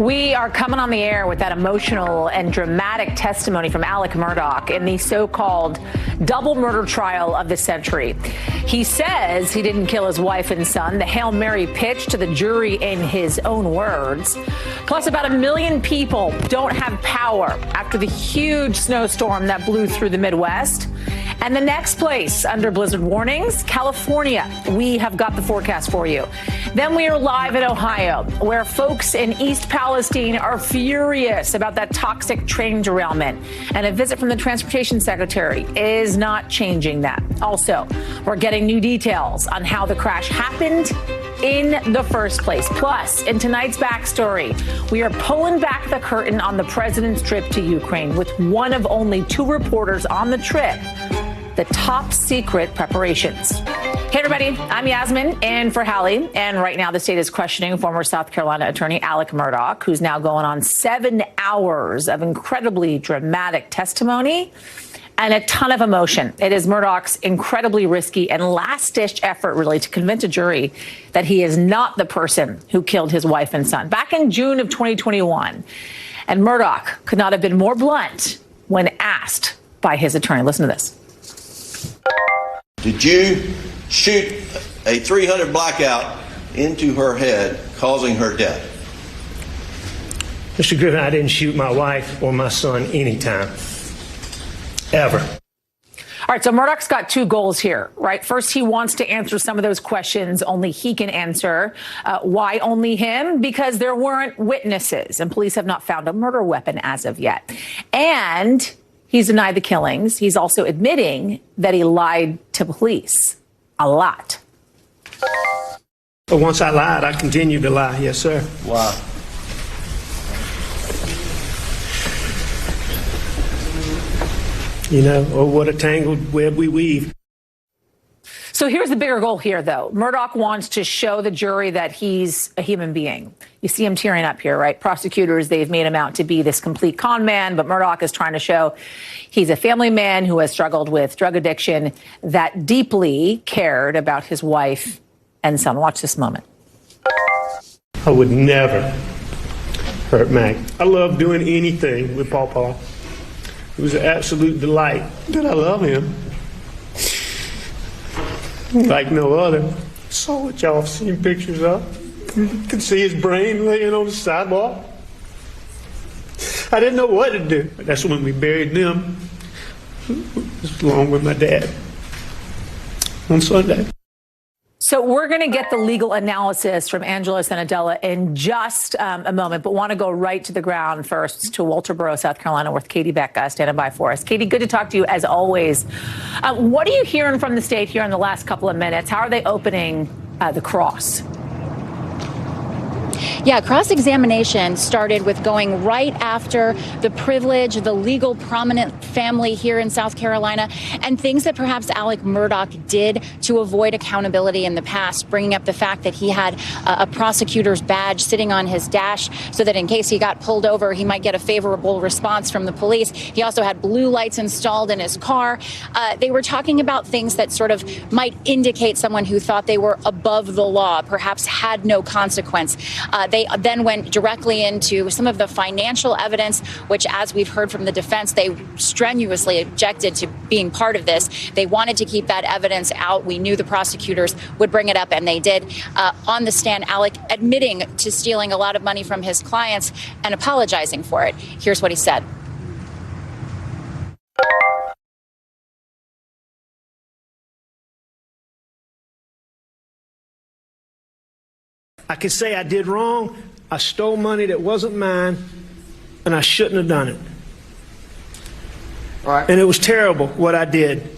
We are coming on the air with that emotional and dramatic testimony from Alec Murdaugh in the so-called double murder trial of the century. He says he didn't kill his wife and son, the Hail Mary pitch to the jury in his own words. Plus, about 1 million people don't have power after the huge snowstorm that blew through the Midwest. And the next place under blizzard warnings, California. We have got the forecast for you. Then we are live in Ohio, where folks in East Palestine are furious about that toxic train derailment. And a visit from the transportation secretary is not changing that. Also, we're getting new details on how the crash happened in the first place. Plus, in tonight's backstory, we are pulling back the curtain on the president's trip to Ukraine with one of only 2 reporters on the trip. The top secret preparations. Hey, everybody, I'm Yasmin in for Hallie. And right now, the state is questioning former South Carolina attorney Alec Murdaugh, who's now going on 7 hours of incredibly dramatic testimony and a ton of emotion. It is Murdaugh's incredibly risky and last-ditch effort, really, to convince a jury that he is not the person who killed his wife and son back in June of 2021. And Murdaugh could not have been more blunt when asked by his attorney. Listen to this. Did you shoot a .300 blackout into her head, causing her death? Mr. Griffin, I didn't shoot my wife or my son anytime, ever. All right, so Murdaugh's got 2 goals here, right? First, he wants to answer some of those questions only he can answer. Why only him? Because there weren't witnesses, and police have not found a murder weapon as of yet. And he's denied the killings. He's also admitting that he lied to police a lot. But once I lied, I continued to lie. Yes, sir. Why? You know, oh, what a tangled web we weave. So here's the bigger goal here, though. Murdaugh wants to show the jury that he's a human being. You see him tearing up here, right? Prosecutors, they've made him out to be this complete con man, but Murdaugh is trying to show he's a family man who has struggled with drug addiction, that deeply cared about his wife and son. Watch this moment. I would never hurt Mac. I love doing anything with Pawpaw. It was an absolute delight that I love him like no other. Saw what y'all have seen pictures of. You can see his brain laying on the sidewalk. I didn't know what to do. That's when we buried them, along with my dad, on Sunday. So we're going to get the legal analysis from Angela Sanadella in just a moment, but want to go right to the ground first to Walterboro, South Carolina, with Katie Beck standing by for us. Katie, good to talk to you as always. What are you hearing from the state here in the last couple of minutes? How are they opening the cross? Yeah, cross-examination started with going right after the privilege, the legal prominent family here in South Carolina, and things that perhaps Alec Murdaugh did to avoid accountability in the past, bringing up the fact that he had a prosecutor's badge sitting on his dash so that in case he got pulled over, he might get a favorable response from the police. He also had blue lights installed in his car. They were talking about things that sort of might indicate someone who thought they were above the law, perhaps had no consequence. They then went directly into some of the financial evidence, which, as we've heard from the defense, they strenuously objected to being part of this. They wanted to keep that evidence out. We knew the prosecutors would bring it up, and they did. On the stand, Alec admitting to stealing a lot of money from his clients and apologizing for it. Here's what he said. I can say I did wrong. I stole money that wasn't mine, and I shouldn't have done it. All right. And it was terrible what I did.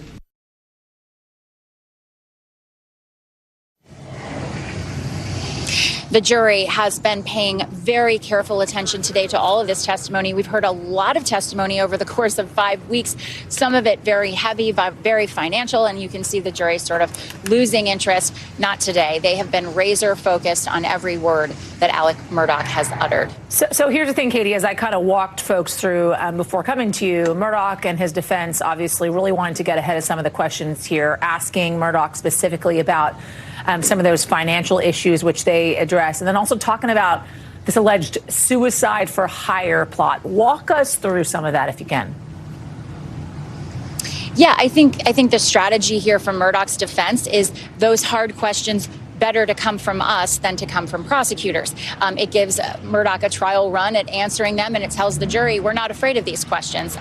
The jury has been paying very careful attention today to all of this testimony. We've heard a lot of testimony over the course of 5 weeks, some of it very heavy, very financial, and you can see the jury sort of losing interest. Not today. They have been razor focused on every word that Alec Murdaugh has uttered. So here's the thing, Katie, as I kind of walked folks through before coming to you, Murdaugh and his defense obviously really wanted to get ahead of some of the questions here, asking Murdaugh specifically about some of those financial issues which they address, and then also talking about this alleged suicide for hire plot. Walk us through some of that if you can. Yeah, I think the strategy here from Murdaugh's defense is those hard questions better to come from us than to come from prosecutors. It gives Murdaugh a trial run at answering them, and it tells the jury we're not afraid of these questions.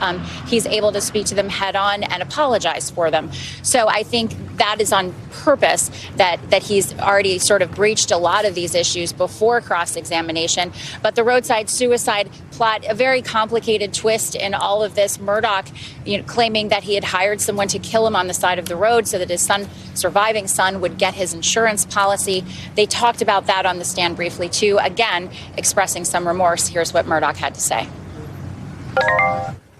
He's able to speak to them head on and apologize for them. So I think that is on purpose, that he's already sort of breached a lot of these issues before cross-examination. But the roadside suicide plot, a very complicated twist in all of this. Murdaugh, claiming that he had hired someone to kill him on the side of the road so that his surviving son would get his insurance policy. They talked about that on the stand briefly, too, again, expressing some remorse. Here's what Murdaugh had to say.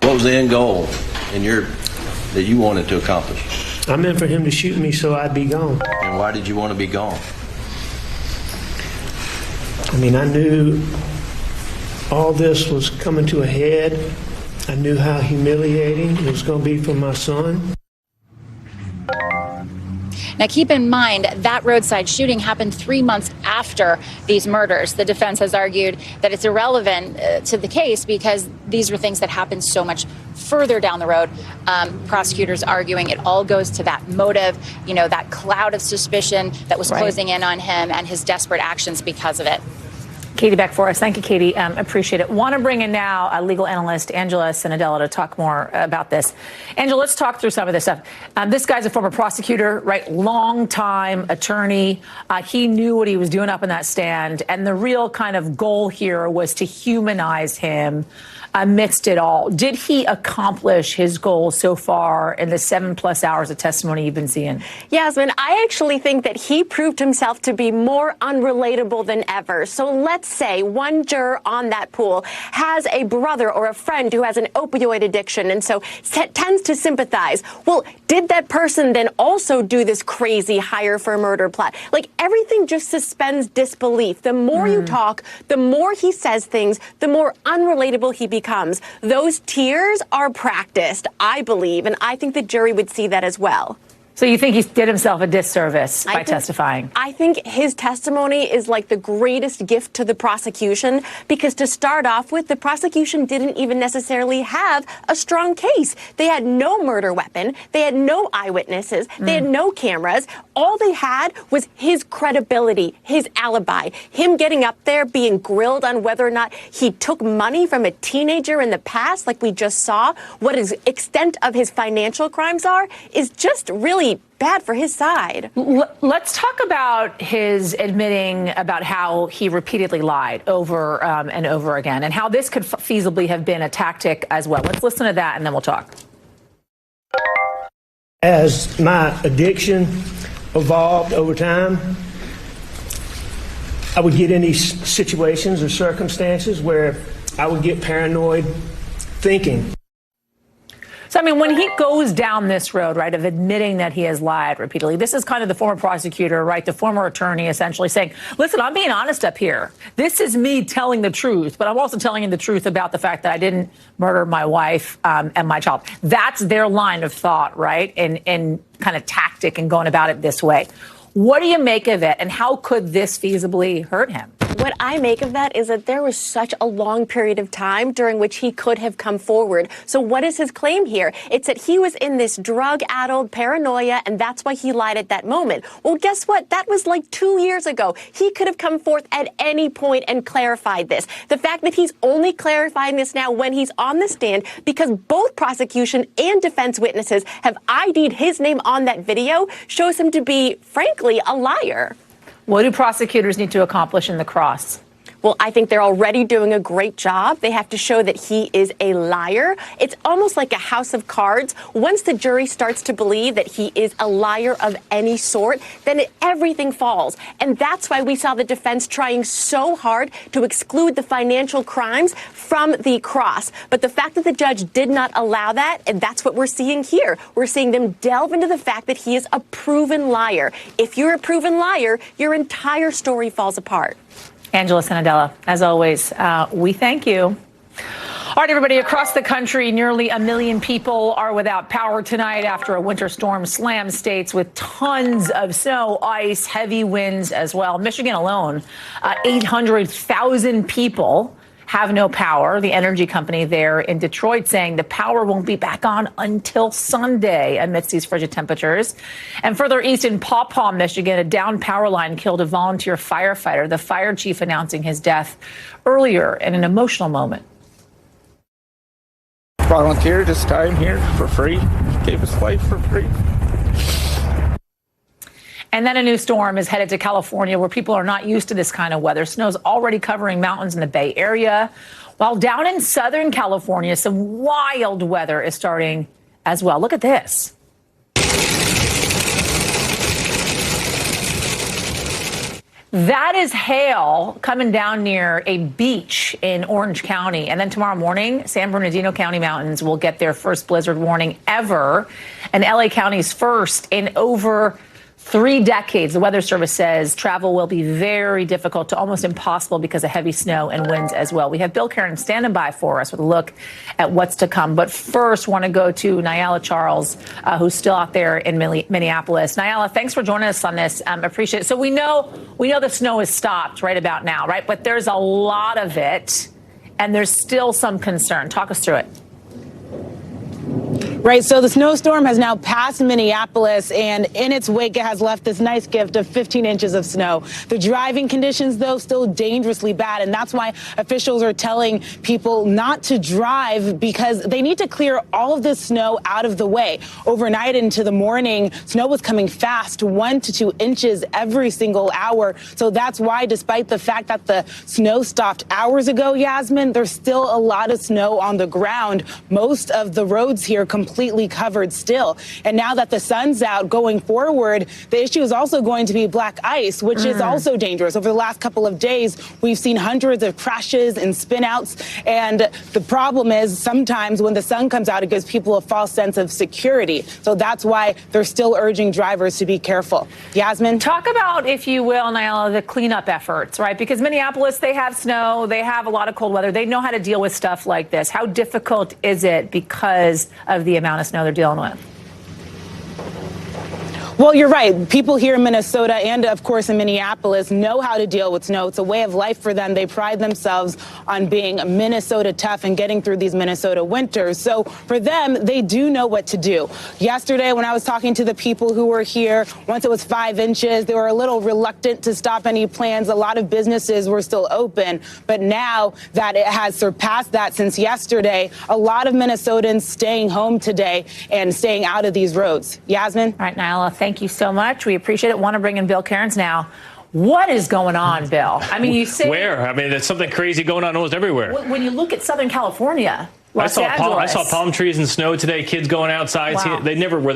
What was the end goal that you wanted to accomplish? I meant for him to shoot me so I'd be gone. And why did you want to be gone? I mean, I knew all this was coming to a head. I knew how humiliating it was going to be for my son. Now, keep in mind that roadside shooting happened 3 months after these murders. The defense has argued that it's irrelevant to the case because these were things that happened so much further down the road. Prosecutors arguing it all goes to that motive, that cloud of suspicion that was closing in on him and his desperate actions because of it. Katie back for us. Thank you, Katie. Appreciate it. Want to bring in now a legal analyst, Angela Cianadella, to talk more about this. Angela, let's talk through some of this stuff. This guy's a former prosecutor, right? Long-time attorney. He knew what he was doing up in that stand. And the real kind of goal here was to humanize him amidst it all. Did he accomplish his goal so far in the 7+ hours of testimony you've been seeing? Yasmin, I actually think that he proved himself to be more unrelatable than ever. So let's say one juror on that pool has a brother or a friend who has an opioid addiction and so tends to sympathize. Well, did that person then also do this crazy hire for a murder plot? Like, everything just suspends disbelief. The more you talk, the more he says things, the more unrelatable he becomes. Those tears are practiced, I believe, and I think the jury would see that as well. So you think he did himself a disservice by testifying? I think his testimony is like the greatest gift to the prosecution, because to start off with, the prosecution didn't even necessarily have a strong case. They had no murder weapon. They had no eyewitnesses. They had no cameras. All they had was his credibility, his alibi, him getting up there being grilled on whether or not he took money from a teenager in the past, like we just saw. What his extent of his financial crimes are is just really bad for his side. Let's talk about his admitting about how he repeatedly lied over and over again, and how this could feasibly have been a tactic as well. Let's listen to that, and then we'll talk. As my addiction evolved over time, I would get in these situations or circumstances where I would get paranoid thinking. So, I mean, when he goes down this road, right, of admitting that he has lied repeatedly, this is kind of the former prosecutor, right, the former attorney essentially saying, listen, I'm being honest up here. This is me telling the truth, but I'm also telling you the truth about the fact that I didn't murder my wife and my child. That's their line of thought, right, and kind of tactic and going about it this way. What do you make of it, and how could this feasibly hurt him? What I make of that is that there was such a long period of time during which he could have come forward. So what is his claim here? It's that he was in this drug-addled paranoia, and that's why he lied at that moment. Well, guess what? That was like 2 years ago. He could have come forth at any point and clarified this. The fact that he's only clarifying this now when he's on the stand, because both prosecution and defense witnesses have ID'd his name on that video, shows him to be, frankly, a liar. What do prosecutors need to accomplish in the cross? Well, I think they're already doing a great job. They have to show that he is a liar. It's almost like a house of cards. Once the jury starts to believe that he is a liar of any sort, then everything falls. And that's why we saw the defense trying so hard to exclude the financial crimes from the cross. But the fact that the judge did not allow that, and that's what we're seeing here. We're seeing them delve into the fact that he is a proven liar. If you're a proven liar, your entire story falls apart. Angela Cianadella, as always, we thank you. All right, everybody, across the country, nearly 1 million people are without power tonight after a winter storm slammed states with tons of snow, ice, heavy winds as well. Michigan alone, 800,000 people have no power. The energy company there in Detroit saying the power won't be back on until Sunday amidst these frigid temperatures. And further east in Paw Paw, Michigan, a downed power line killed a volunteer firefighter. The fire chief announcing his death earlier in an emotional moment. Volunteer this time here for free. Gave us life for free. And then a new storm is headed to California, where people are not used to this kind of weather. Snow's already covering mountains in the Bay Area, while down in Southern California, some wild weather is starting as well. Look at this. That is hail coming down near a beach in Orange County. And then tomorrow morning, San Bernardino County mountains will get their first blizzard warning ever, and LA County's first in over 3 decades. The Weather Service says travel will be very difficult to almost impossible because of heavy snow and winds as well. We have Bill Karen standing by for us with a look at what's to come. But first, want to go to Nyala Charles, who's still out there in Minneapolis. Nyala, thanks for joining us on this. Appreciate it. So we know the snow has stopped right about now, right? But there's a lot of it, and there's still some concern. Talk us through it. Right, so the snowstorm has now passed Minneapolis, and in its wake, it has left this nice gift of 15 inches of snow. The driving conditions, though, still dangerously bad, and that's why officials are telling people not to drive because they need to clear all of this snow out of the way. Overnight into the morning, snow was coming fast, 1 to 2 inches every single hour. So that's why, despite the fact that the snow stopped hours ago, Yasmin, there's still a lot of snow on the ground. Most of the roads here completely covered still. And now that the sun's out going forward, the issue is also going to be black ice, which is also dangerous. Over the last couple of days, we've seen hundreds of crashes and spinouts. And the problem is sometimes when the sun comes out, it gives people a false sense of security. So that's why they're still urging drivers to be careful. Yasmin? Talk about, if you will, Nyala, the cleanup efforts, right? Because Minneapolis, they have snow, they have a lot of cold weather. They know how to deal with stuff like this. How difficult is it because of the amount of snow they're dealing with? Well, you're right. People here in Minnesota and, of course, in Minneapolis know how to deal with snow. It's a way of life for them. They pride themselves on being Minnesota tough and getting through these Minnesota winters. So for them, they do know what to do. Yesterday, when I was talking to the people who were here, once it was 5 inches, they were a little reluctant to stop any plans. A lot of businesses were still open. But now that it has surpassed that since yesterday, a lot of Minnesotans staying home today and staying out of these roads. Yasmin? All right, Nyala, thank you so much. We appreciate it. Want to bring in Bill Cairns now. What is going on, Bill? I mean, you say... Where? I mean, there's something crazy going on almost everywhere. When you look at Southern California... I saw palm trees and snow today. Kids going outside. Wow. They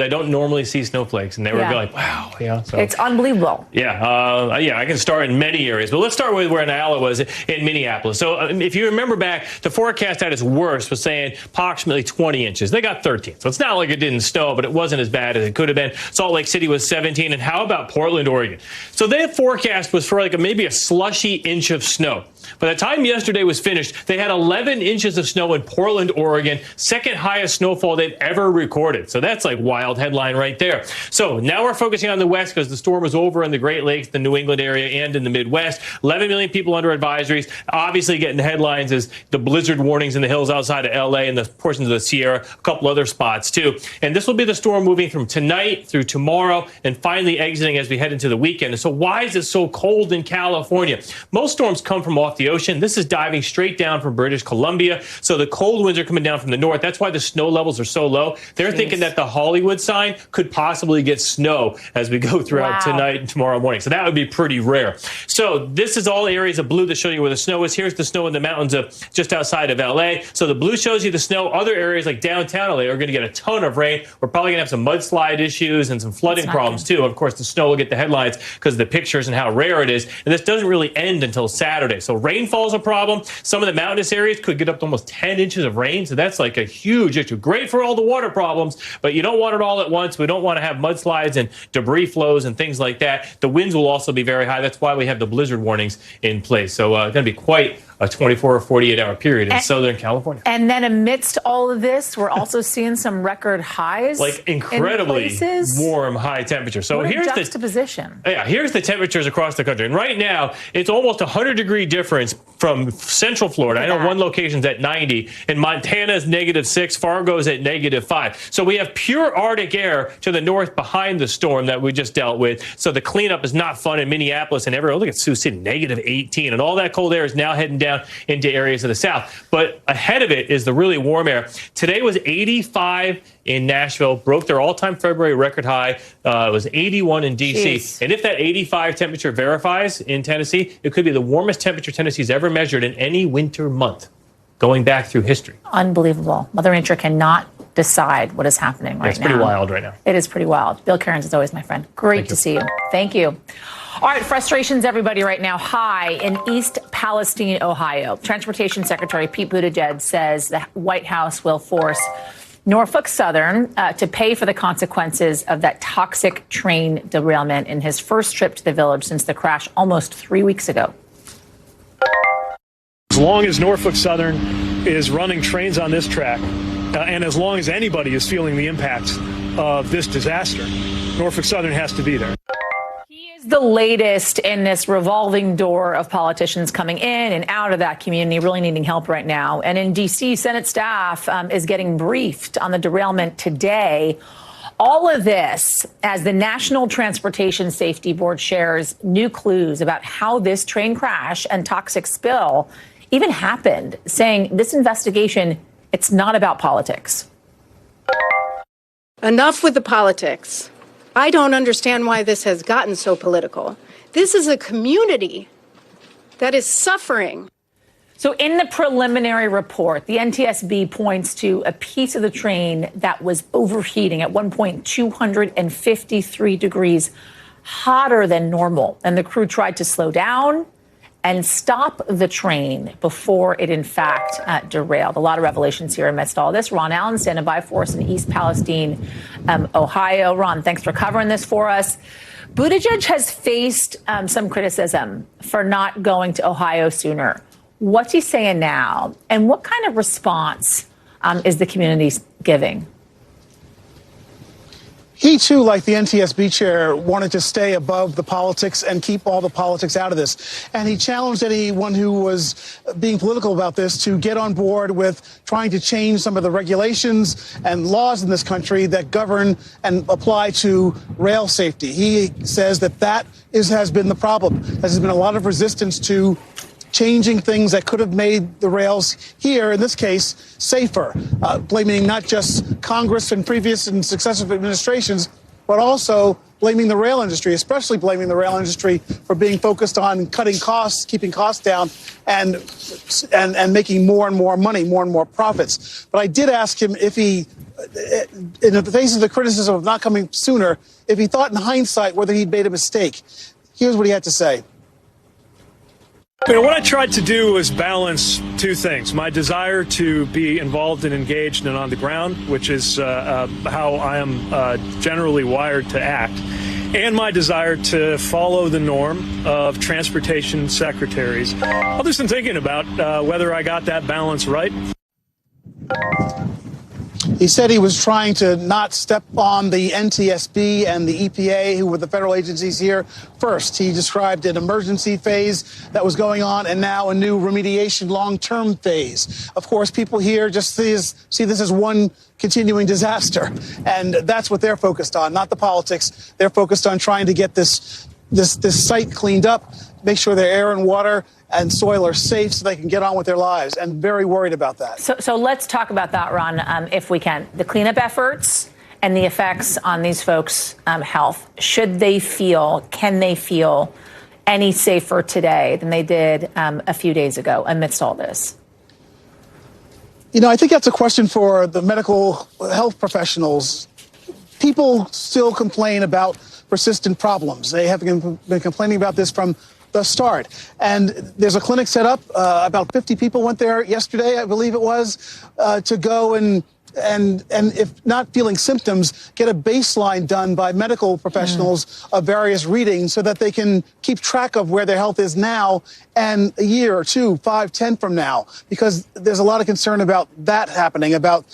don't normally see snowflakes, and they were like, wow. Yeah, so. It's unbelievable. Yeah, I can start in many areas, but let's start with where Nyala was in Minneapolis. So if you remember back, the forecast at its worst was saying approximately 20 inches. They got 13. So it's not like it didn't snow, but it wasn't as bad as it could have been. Salt Lake City was 17. And how about Portland, Oregon? So their forecast was for maybe a slushy inch of snow. By the time yesterday was finished, they had 11 inches of snow in Portland, Oregon, second highest snowfall they've ever recorded. So that's like wild headline right there. So now we're focusing on the West because the storm is over in the Great Lakes, the New England area, and in the Midwest. 11 million people under advisories. Obviously getting the headlines is the blizzard warnings in the hills outside of L.A. and the portions of the Sierra, a couple other spots too. And this will be the storm moving from tonight through tomorrow and finally exiting as we head into the weekend. And so why is it so cold in California? Most storms come from off the ocean. This is diving straight down from British Columbia. So the cold winds are coming down from the north. That's why the snow levels are so low. They're thinking that the Hollywood sign could possibly get snow as we go throughout tonight and tomorrow morning. So that would be pretty rare. So this is all areas of blue that show you where the snow is. Here's the snow in the mountains of just outside of L.A. So the blue shows you the snow. Other areas like downtown L.A. are going to get a ton of rain. We're probably going to have some mudslide issues and some flooding problems too. Of course, the snow will get the headlines because of the pictures and how rare it is. And this doesn't really end until Saturday. So rainfall is a problem. Some of the mountainous areas could get up to almost 10 inches of rain. So that's like a huge issue. Great for all the water problems, but you don't want it all at once. We don't want to have mudslides and debris flows and things like that. The winds will also be very high. That's why we have the blizzard warnings in place. So it's going to be quite a 24 or 48-hour period in Southern California. And then amidst all of this, we're also seeing some record highs. Like incredibly warm, high temperatures. So here's the juxtaposition. Here's the temperatures across the country. And right now, it's almost a 100-degree difference from central Florida. I know one location's at 90, and Montana's -6, Fargo's at -5. So we have pure Arctic air to the north behind the storm that we just dealt with. So the cleanup is not fun in Minneapolis and everywhere. Look at Sioux City, -18. And all that cold air is now heading down into areas of the south. But ahead of it is the really warm air. Today was 85 in Nashville, broke their all-time February record high. It was 81 in D.C. Jeez. And if that 85 temperature verifies in Tennessee, it could be the warmest temperature Tennessee's ever measured in any winter month going back through history. Unbelievable. Mother Nature cannot decide what is happening right now. It's pretty wild right now. It is pretty wild. Bill Cairns is always my friend. Great to see you. Thank you. All right, frustrations, everybody, right now high in East Palestine, Ohio. Transportation Secretary Pete Buttigieg says the White House will force Norfolk Southern to pay for the consequences of that toxic train derailment in his first trip to the village since the crash almost 3 weeks ago. As long as Norfolk Southern is running trains on this track, and as long as anybody is feeling the impacts of this disaster, Norfolk Southern has to be there. The latest in this revolving door of politicians coming in and out of that community, really needing help right now. And in D.C., Senate staff is getting briefed on the derailment today. All of this as the National Transportation Safety Board shares new clues about how this train crash and toxic spill even happened, saying this investigation, it's not about politics. Enough with the politics. I don't understand why this has gotten so political. This is a community that is suffering. So in the preliminary report, the NTSB points to a piece of the train that was overheating at one point, 253 degrees hotter than normal. And the crew tried to slow down and stop the train before it, in fact, derailed. A lot of revelations here amidst all this. Ron Allen standing by for us in East Palestine, Ohio. Ron, thanks for covering this for us. Buttigieg has faced some criticism for not going to Ohio sooner. What's he saying now? And what kind of response is the community giving? He, too, like the NTSB chair, wanted to stay above the politics and keep all the politics out of this. And he challenged anyone who was being political about this to get on board with trying to change some of the regulations and laws in this country that govern and apply to rail safety. He says that has been the problem. There's been a lot of resistance to changing things that could have made the rails here, in this case, safer, blaming not just Congress and previous and successive administrations, but also blaming the rail industry, especially blaming the rail industry for being focused on cutting costs, keeping costs down, and making more and more money, more and more profits. But I did ask him if he, in the face of the criticism of not coming sooner, if he thought in hindsight whether he'd made a mistake. Here's what he had to say. You know, what I tried to do was balance two things. My desire to be involved and engaged and on the ground, which is how I am generally wired to act, and my desire to follow the norm of transportation secretaries. I'll do some thinking about whether I got that balance right. He said he was trying to not step on the NTSB and the EPA, who were the federal agencies here, first. He described an emergency phase that was going on and now a new remediation long-term phase. Of course, people here just see this as one continuing disaster, and that's what they're focused on, not the politics. They're focused on trying to get this site cleaned up, make sure their air and water and soil are safe so they can get on with their lives, and very worried about that. So let's talk about that, Ron, if we can. The cleanup efforts and the effects on these folks' health. Can they feel any safer today than they did a few days ago amidst all this? You know, I think that's a question for the medical health professionals. People still complain about persistent problems. They have been complaining about this from the start. And there's a clinic set up. About 50 people went there yesterday, I believe it was, to go and and if not feeling symptoms, get a baseline done by medical professionals of various readings so that they can keep track of where their health is now and a year or 2, 5, 10 from now, because there's a lot of concern about that happening, about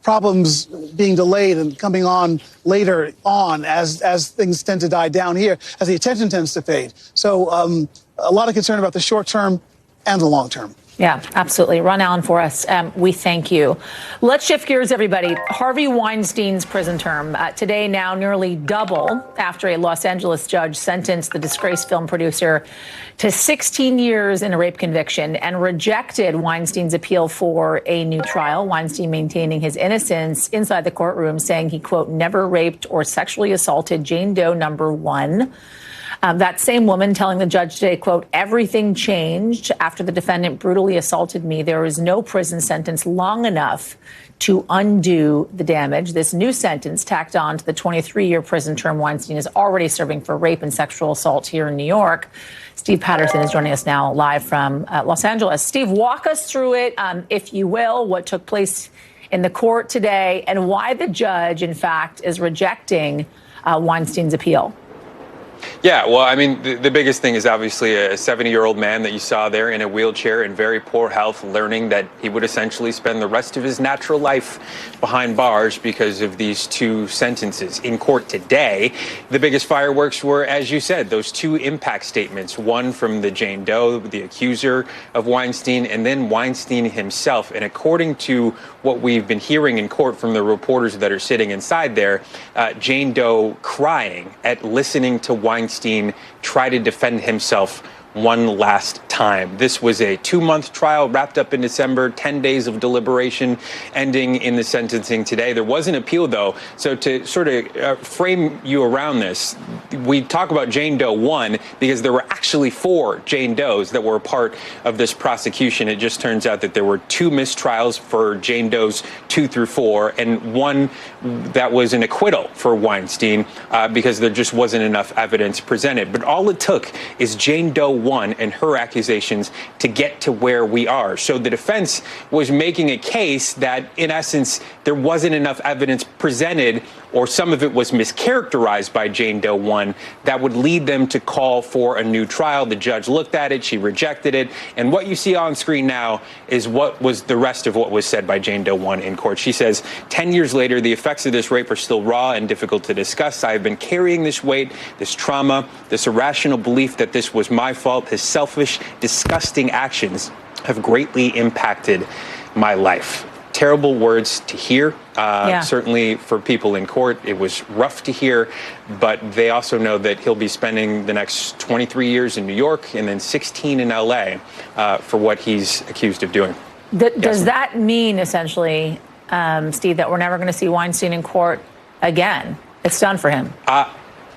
problems being delayed and coming on later on as things tend to die down here, as the attention tends to fade. So a lot of concern about the short term and the long term. Yeah, absolutely. Ron Allen for us. We thank you. Let's shift gears, everybody. Harvey Weinstein's prison term today now nearly double after a Los Angeles judge sentenced the disgraced film producer to 16 years in a rape conviction and rejected Weinstein's appeal for a new trial. Weinstein maintaining his innocence inside the courtroom, saying he, quote, never raped or sexually assaulted Jane Doe #1. That same woman telling the judge today, quote, everything changed after the defendant brutally assaulted me. There is no prison sentence long enough to undo the damage. This new sentence tacked on to the 23-year prison term Weinstein is already serving for rape and sexual assault here in New York. Steve Patterson is joining us now live from Los Angeles. Steve, walk us through it, if you will, what took place in the court today and why the judge, in fact, is rejecting Weinstein's appeal. Yeah, well, I mean, the biggest thing is obviously a 70-year-old man that you saw there in a wheelchair in very poor health, learning that he would essentially spend the rest of his natural life behind bars because of these two sentences. In court today, the biggest fireworks were, as you said, those two impact statements, one from the Jane Doe, the accuser of Weinstein, and then Weinstein himself. And according to what we've been hearing in court from the reporters that are sitting inside there, Jane Doe crying at listening to Weinstein try to defend himself one last time. This was a 2-month trial wrapped up in December, 10 days of deliberation ending in the sentencing today. There was an appeal, though. So to sort of frame you around this, we talk about Jane Doe 1 because there were actually 4 Jane Does that were a part of this prosecution. It just turns out that there were 2 mistrials for Jane Does 2 through 4 and 1 that was an acquittal for Weinstein because there just wasn't enough evidence presented. But all it took is Jane Doe 1 and her accusations to get to where we are. So the defense was making a case that, in essence, there wasn't enough evidence presented, or some of it was mischaracterized by Jane Doe 1, that would lead them to call for a new trial. The judge looked at it, she rejected it, and what you see on screen now is what was the rest of what was said by Jane Doe 1 in court. She says, 10 years later, the effects of this rape are still raw and difficult to discuss. I have been carrying this weight, this trauma, this irrational belief that this was my fault. His selfish, disgusting actions have greatly impacted my life. Terrible words to hear. Certainly for people in court, it was rough to hear, but they also know that he'll be spending the next 23 years in New York and then 16 in LA for what he's accused of doing. Does that mean, essentially, Steve, that we're never going to see Weinstein in court again? It's done for him.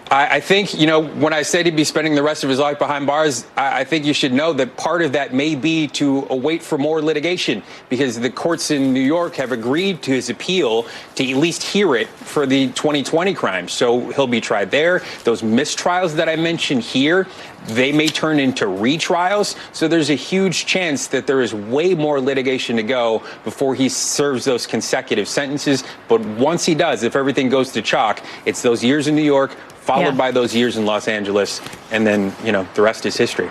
I think, when I said he'd be spending the rest of his life behind bars, I think you should know that part of that may be to await for more litigation, because the courts in New York have agreed to his appeal to at least hear it for the 2020 crimes. So he'll be tried there. Those mistrials that I mentioned here, they may turn into retrials. So there's a huge chance that there is way more litigation to go before he serves those consecutive sentences. But once he does, if everything goes to chalk, it's those years in New York, followed by those years in Los Angeles, and then, the rest is history.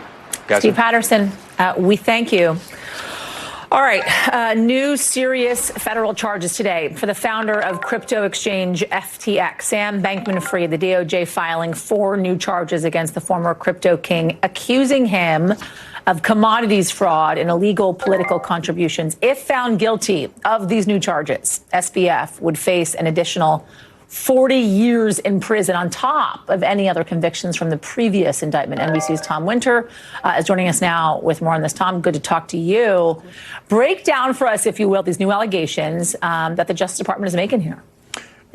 Steve Patterson, we thank you. All right, new serious federal charges today for the founder of crypto exchange FTX, Sam Bankman-Fried. The DOJ filing 4 new charges against the former crypto king, accusing him of commodities fraud and illegal political contributions. If found guilty of these new charges, SBF would face an additional 40 years in prison on top of any other convictions from the previous indictment. NBC's Tom Winter is joining us now with more on this. Tom, good to talk to you. Break down for us, if you will, these new allegations that the Justice Department is making here.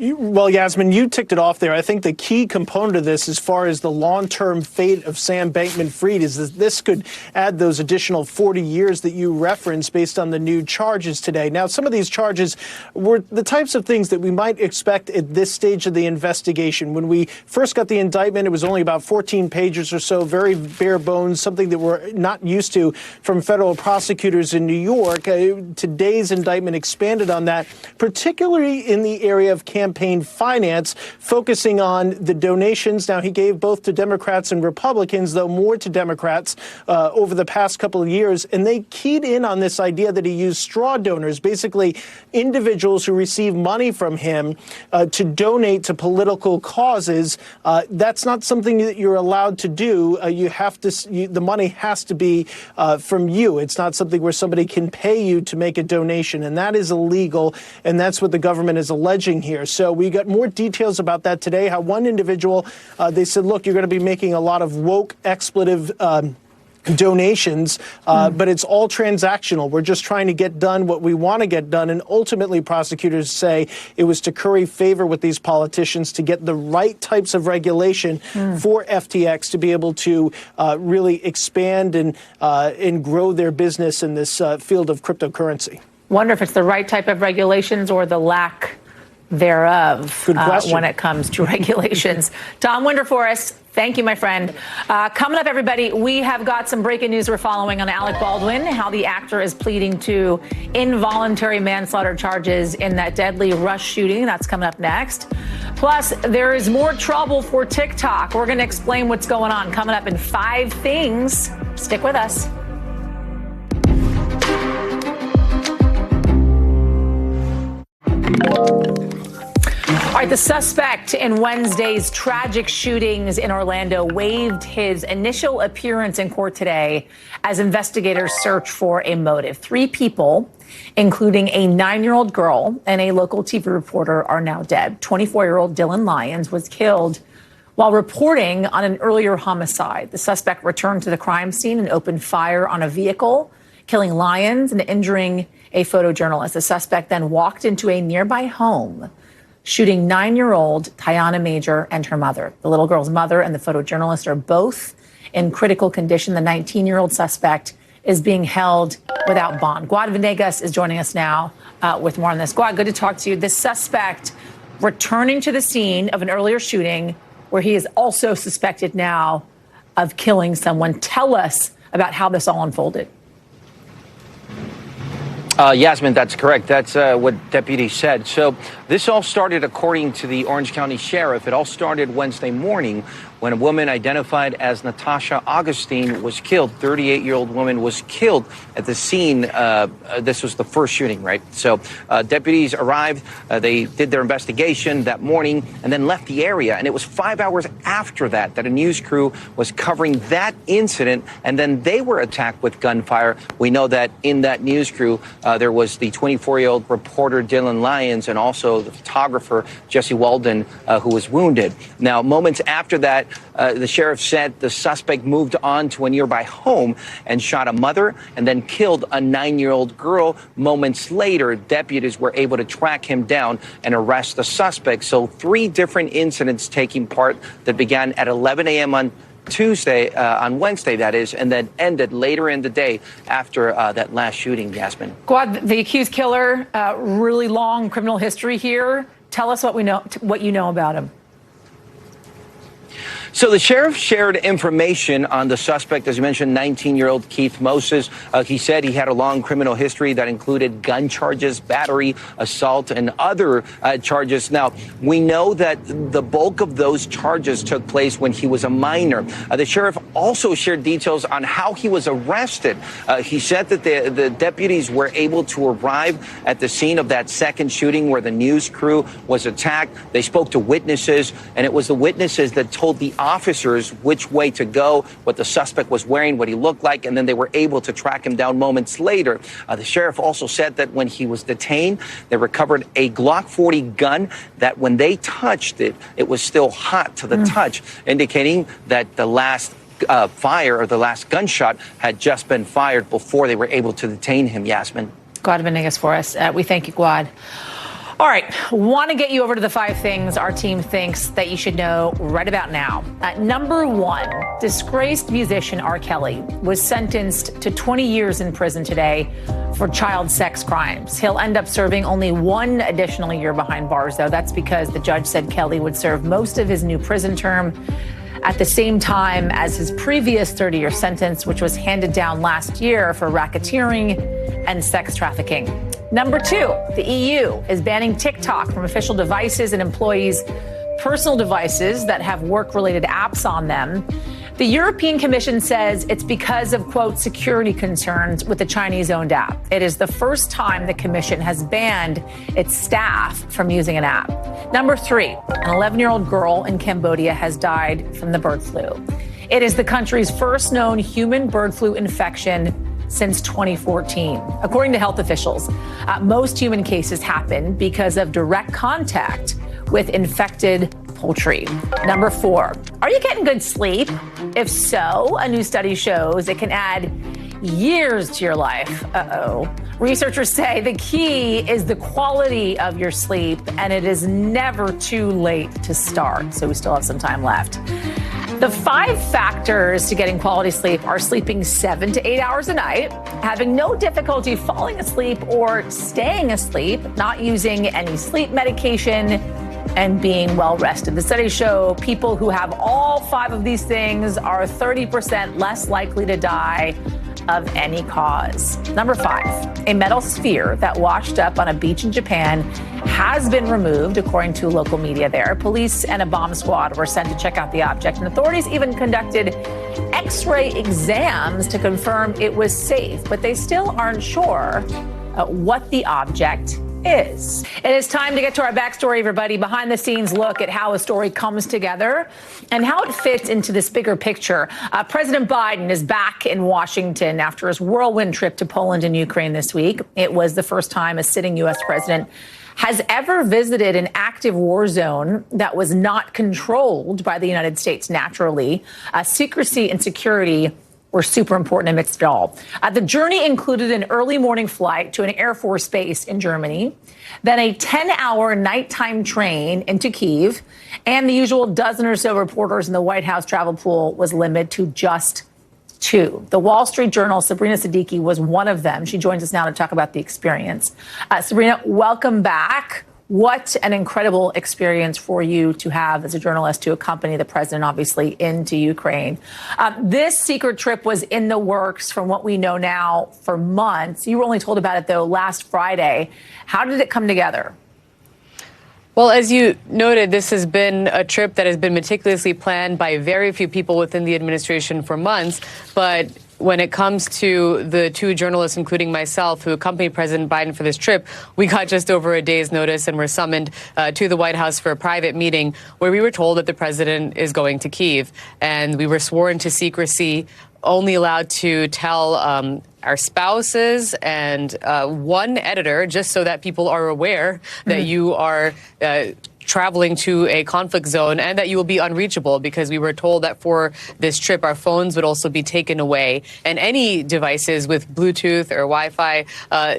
Well, Yasmin, you ticked it off there. I think the key component of this, as far as the long-term fate of Sam Bankman-Fried, is that this could add those additional 40 years that you referenced based on the new charges today. Now, some of these charges were the types of things that we might expect at this stage of the investigation. When we first got the indictment, it was only about 14 pages or so, very bare bones, something that we're not used to from federal prosecutors in New York. Today's indictment expanded on that, particularly in the area of campaign finance, focusing on the donations. Now, he gave both to Democrats and Republicans, though more to Democrats over the past couple of years. And they keyed in on this idea that he used straw donors, basically individuals who receive money from him to donate to political causes. That's not something that you're allowed to do. You have to. The money has to be from you. It's not something where somebody can pay you to make a donation, and that is illegal. And that's what the government is alleging here. So we got more details about that today. How one individual, they said, look, you're going to be making a lot of woke expletive donations, but it's all transactional. We're just trying to get done what we want to get done. And ultimately, prosecutors say it was to curry favor with these politicians to get the right types of regulation for FTX to be able to really expand and grow their business in this field of cryptocurrency. Wonder if it's the right type of regulations or the lack thereof when it comes to regulations. Tom Winterforest, thank you, my friend. Coming up, everybody, we have got some breaking news we're following on Alec Baldwin, how the actor is pleading to involuntary manslaughter charges in that deadly Rush shooting. That's coming up next. Plus, there is more trouble for TikTok. We're going to explain what's going on coming up in 5 things. Stick with us. All right, the suspect in Wednesday's tragic shootings in Orlando waived his initial appearance in court today as investigators search for a motive. 3 people, including a 9-year-old girl and a local TV reporter, are now dead. 24-year-old Dylan Lyons was killed while reporting on an earlier homicide. The suspect returned to the crime scene and opened fire on a vehicle, killing Lyons and injuring a photojournalist. The suspect then walked into a nearby home, shooting 9-year-old Tiana Major and her mother. The little girl's mother and the photojournalist are both in critical condition. The 19-year-old suspect is being held without bond. Guad Venegas is joining us now with more on this. Guad, good to talk to you. The suspect returning to the scene of an earlier shooting where he is also suspected now of killing someone. Tell us about how this all unfolded. Yasmin, that's correct. That's what deputies said. So this all started, according to the Orange County Sheriff, it all started Wednesday morning when a woman identified as Natasha Augustine was killed. 38-year-old woman was killed at the scene. This was the first shooting, right? So deputies arrived. They did their investigation that morning and then left the area. And it was 5 hours after that that a news crew was covering that incident. And then they were attacked with gunfire. We know that in that news crew, there was the 24-year-old reporter Dylan Lyons and also the photographer Jesse Walden, who was wounded. Now, moments after that, the sheriff said the suspect moved on to a nearby home and shot a mother and then killed a 9-year-old girl. Moments later, deputies were able to track him down and arrest the suspect. So 3 different incidents taking part that began at 11 a.m. on Tuesday, on Wednesday, that is, and then ended later in the day after that last shooting, Yasmin. Guad, the accused killer, really long criminal history here. Tell us what you know about him. So the sheriff shared information on the suspect, as you mentioned, 19-year-old Keith Moses. He said he had a long criminal history that included gun charges, battery, assault, and other charges. Now, we know that the bulk of those charges took place when he was a minor. The sheriff also shared details on how he was arrested. He said that the deputies were able to arrive at the scene of that second shooting where the news crew was attacked. They spoke to witnesses, and it was the witnesses that told the officers which way to go, what the suspect was wearing, what he looked like, and then they were able to track him down moments later. The sheriff also said that when he was detained, they recovered a Glock 40 gun that when they touched it, it was still hot to the touch, indicating that the last fire or the last gunshot had just been fired before they were able to detain him, Yasmin. Guad Venegas for us. We thank you, Guad. All right, want to get you over to the 5 things our team thinks that you should know right about now. Number 1, disgraced musician R. Kelly was sentenced to 20 years in prison today for child sex crimes. He'll end up serving only 1 additional year behind bars, though. That's because the judge said Kelly would serve most of his new prison term at the same time as his previous 30-year sentence, which was handed down last year for racketeering and sex trafficking. Number 2, the EU is banning TikTok from official devices and employees' personal devices that have work-related apps on them. The European Commission says it's because of, quote, security concerns with the Chinese-owned app. It is the first time the Commission has banned its staff from using an app. Number 3, an 11-year-old girl in Cambodia has died from the bird flu. It is the country's first known human bird flu infection since 2014. According to health officials, most human cases happen because of direct contact with infected poultry. Number 4, are you getting good sleep? If so, a new study shows it can add years to your life. Researchers say the key is the quality of your sleep, and it is never too late to start. So we still have some time left. The 5 factors to getting quality sleep are sleeping 7 to 8 hours a night, having no difficulty falling asleep or staying asleep, not using any sleep medication, and being well rested. The studies show people who have all 5 of these things are 30% less likely to die of any cause. Number 5, a metal sphere that washed up on a beach in Japan has been removed, according to local media there. Police and a bomb squad were sent to check out the object, and authorities even conducted X-ray exams to confirm it was safe, but they still aren't sure what the object is. It is time to get to our backstory, everybody. Behind the scenes look at how a story comes together and how it fits into this bigger picture. President Biden is back in Washington after his whirlwind trip to Poland and Ukraine this week. It was the first time a sitting U.S. president has ever visited an active war zone that was not controlled by the United States naturally. Secrecy and security were super important amidst it all. The journey included an early morning flight to an Air Force base in Germany, then a 10-hour nighttime train into Kyiv, and the usual dozen or so reporters in the White House travel pool was limited to just 2. The Wall Street Journal's Sabrina Siddiqui was one of them. She joins us now to talk about the experience. Sabrina, welcome back. What an incredible experience for you to have as a journalist to accompany the president, obviously, into Ukraine. This secret trip was in the works, from what we know now, for months. You were only told about it, though, last Friday. How did it come together? Well, as you noted, this has been a trip that has been meticulously planned by very few people within the administration for months. But when it comes to the 2 journalists, including myself, who accompanied President Biden for this trip, we got just over a day's notice and were summoned to the White House for a private meeting where we were told that the president is going to Kyiv. And we were sworn to secrecy, only allowed to tell our spouses and 1 editor, just so that people are aware that you are traveling to a conflict zone and that you will be unreachable, because we were told that for this trip, our phones would also be taken away, and any devices with Bluetooth or Wi-Fi,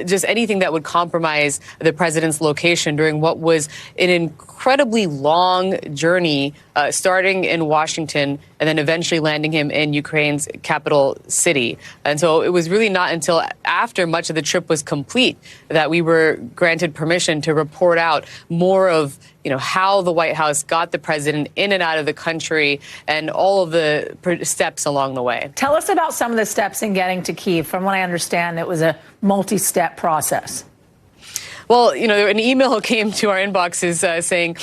just anything that would compromise the president's location during what was an incredibly long journey, starting in Washington and then eventually landing him in Ukraine's capital city. And so it was really not until after much of the trip was complete that we were granted permission to report out more of how the White House got the president in and out of the country and all of the steps along the way. Tell us about some of the steps in getting to Kyiv. From what I understand, it was a multi-step process. Well, an email came to our inboxes saying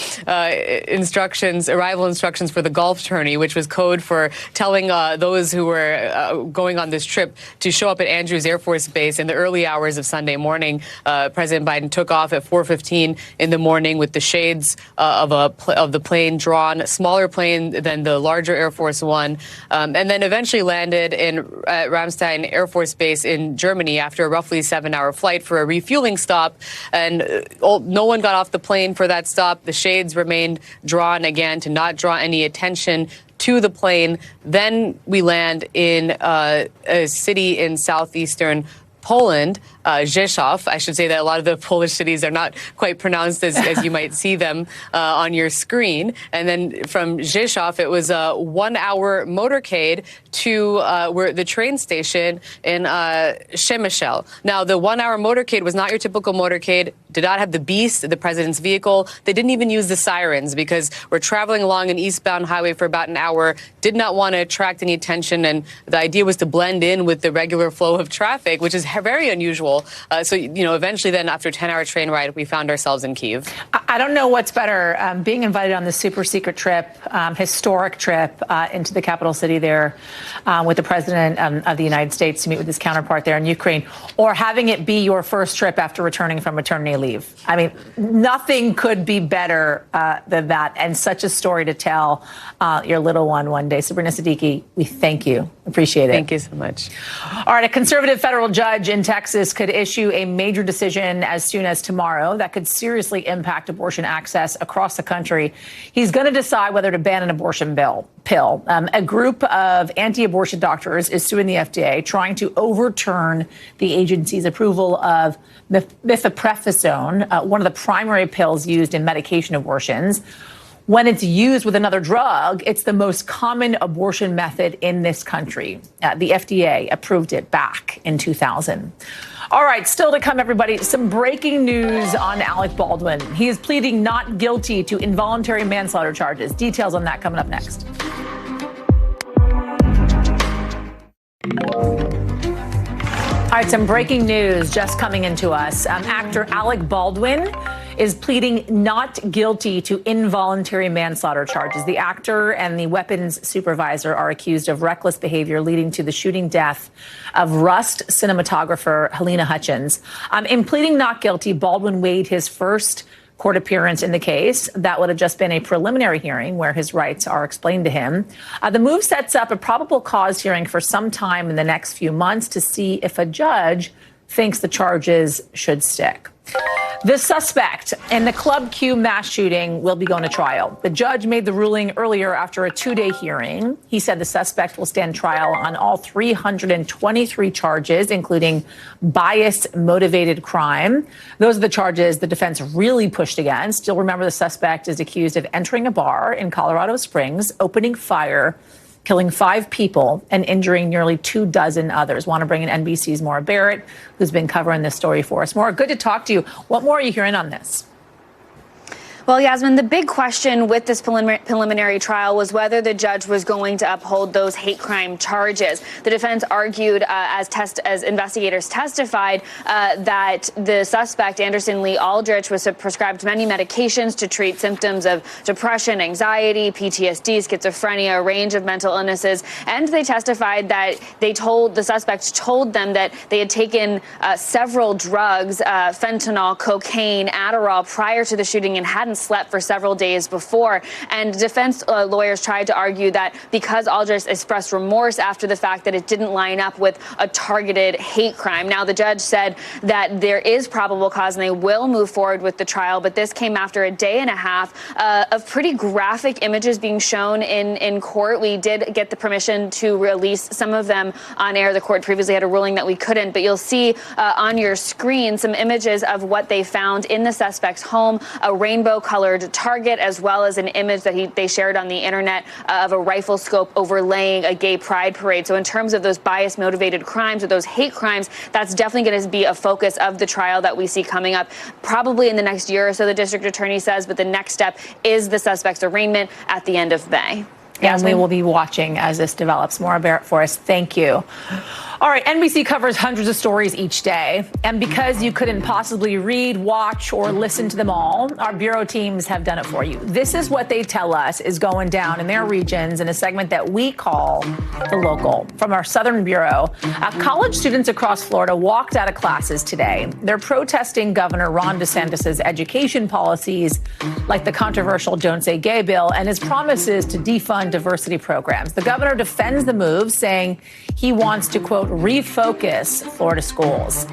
arrival instructions for the golf tourney, which was code for telling those who were going on this trip to show up at Andrews Air Force Base in the early hours of Sunday morning. President Biden took off at 4:15 in the morning with the shades of the plane drawn, smaller plane than the larger Air Force One, and then eventually landed at Ramstein Air Force Base in Germany after a roughly 7-hour flight for a refueling stop. And no one got off the plane for that stop. The shades remained drawn again to not draw any attention to the plane. Then we land in a city in southeastern Poland, Rzeszów. I should say that a lot of the Polish cities are not quite pronounced as you might see them on your screen. And then from Rzeszów, it was a 1-hour motorcade to where the train station in Przemyśl. Now, the 1-hour motorcade was not your typical motorcade, did not have the Beast, the president's vehicle. They didn't even use the sirens because we're traveling along an eastbound highway for about an hour, did not want to attract any attention. And the idea was to blend in with the regular flow of traffic, which is very unusual. So, eventually then after a 10-hour train ride, we found ourselves in Kyiv. I don't know what's better, being invited on this super secret trip, historic trip into the capital city there with the president of the United States to meet with his counterpart there in Ukraine, or having it be your first trip after returning from maternity leave. I mean, nothing could be better than that, and such a story to tell your little one day. Sabrina Siddiqui, we thank you. Appreciate it. Thank you so much. All right, a conservative federal judge in Texas could issue a major decision as soon as tomorrow that could seriously impact abortion access across the country. He's going to decide whether to ban an abortion pill. A group of anti-abortion doctors is suing the FDA, trying to overturn the agency's approval of mifepristone, one of the primary pills used in medication abortions. When it's used with another drug, it's the most common abortion method in this country. The FDA approved it back in 2000. All right, still to come, everybody, some breaking news on Alec Baldwin. He is pleading not guilty to involuntary manslaughter charges. Details on that coming up next. All right, some breaking news just coming into us. Actor Alec Baldwin is pleading not guilty to involuntary manslaughter charges. The actor and the weapons supervisor are accused of reckless behavior leading to the shooting death of Rust cinematographer Halyna Hutchins. In pleading not guilty, Baldwin waived his first court appearance in the case. That would have just been a preliminary hearing where his rights are explained to him. The move sets up a probable cause hearing for some time in the next few months to see if a judge thinks the charges should stick. The suspect in the Club Q mass shooting will be going to trial. The judge made the ruling earlier after a 2-day hearing. He said the suspect will stand trial on all 323 charges, including bias-motivated crime. Those are the charges the defense really pushed against. You'll remember the suspect is accused of entering a bar in Colorado Springs, opening fire, killing 5 people and injuring nearly 24 others. Want to bring in NBC's Maura Barrett, who's been covering this story for us. Maura, good to talk to you. What more are you hearing on this? Well, Yasmin, the big question with this preliminary trial was whether the judge was going to uphold those hate crime charges. The defense argued, as investigators testified, that the suspect, Anderson Lee Aldrich, was prescribed many medications to treat symptoms of depression, anxiety, PTSD, schizophrenia, a range of mental illnesses. And they testified that the suspect told them that they had taken several drugs, fentanyl, cocaine, Adderall, prior to the shooting and hadn't slept for several days before. And defense lawyers tried to argue that because Aldrich expressed remorse after the fact, that it didn't line up with a targeted hate crime. Now, the judge said that there is probable cause and they will move forward with the trial. But this came after a day and a half of pretty graphic images being shown in court. We did get the permission to release some of them on air. The court previously had a ruling that we couldn't. But you'll see on your screen some images of what they found in the suspect's home, a rainbow-colored target, as well as an image that they shared on the internet of a rifle scope overlaying a gay pride parade. So in terms of those bias-motivated crimes or those hate crimes, that's definitely going to be a focus of the trial that we see coming up probably in the next year or so, the district attorney says. But the next step is the suspect's arraignment at the end of May. And we will be watching as this develops. Maura Barrett for us. Thank you. All right, NBC covers hundreds of stories each day. And because you couldn't possibly read, watch, or listen to them all, our bureau teams have done it for you. This is what they tell us is going down in their regions in a segment that we call The Local. From our Southern Bureau, college students across Florida walked out of classes today. They're protesting Governor Ron DeSantis' education policies, like the controversial Don't Say Gay bill, and his promises to defund diversity programs. The governor defends the move, saying he wants to, quote, refocus Florida schools.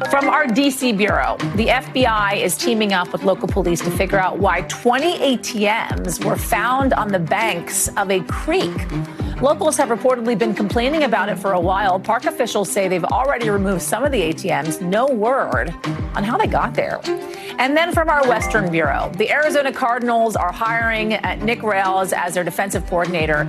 From our D.C. Bureau, the FBI is teaming up with local police to figure out why 20 ATMs were found on the banks of a creek. Locals have reportedly been complaining about it for a while. Park officials say they've already removed some of the ATMs. No word on how they got there. And then from our Western Bureau, the Arizona Cardinals are hiring Nick Rales as their defensive coordinator.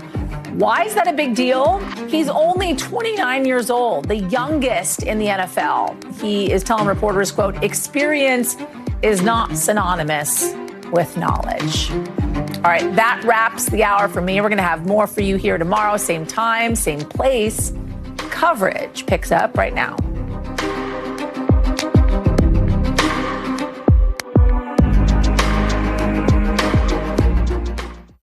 Why is that a big deal? He's only 29 years old, the youngest in the NFL. He is telling reporters, quote, experience is not synonymous with knowledge. All right, that wraps the hour for me. We're going to have more for you here tomorrow, same time, same place. Coverage picks up right now.